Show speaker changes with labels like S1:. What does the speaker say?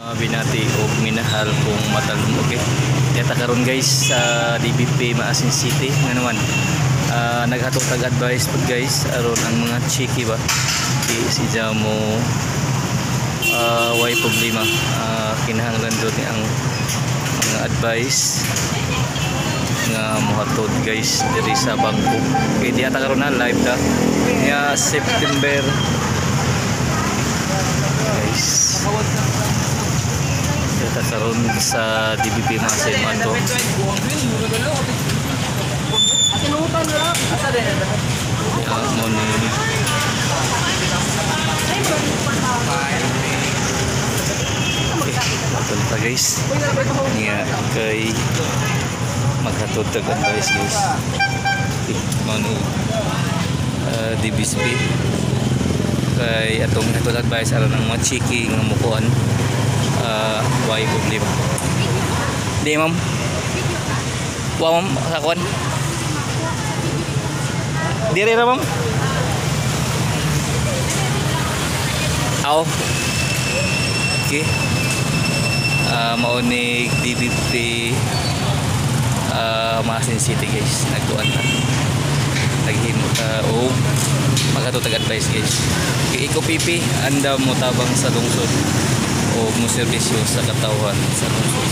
S1: Binati o minahal kung matalong okay. Kaya karon guys sa DBP Maasin City nga naman naghatod tag advice pud guys aron ang mga chiki ba si Jamo way problema kinahanglan dot ni ang mga advice nga mohatod guys diri sa bangko. Okay, diya ta karon na live ta nga September guys. Kita karon sa DBP Maasin Manto. Ito guys. Nga kay maghatod tag advice guys. Mano DBSP kay atong hatod advice aron ang mga chiki nga mukuan why problema. Di ma'am. Wa ma'am sakon. Dire ra ma'am. Aw. Okay. Maunig DBP Maasin City guys. Nagtuan na. Naghimo ta o maghatod advice guys. Kay iko pipi anda mo tabang sa lungsod o mo serbisyo sa katawan sa lungsod.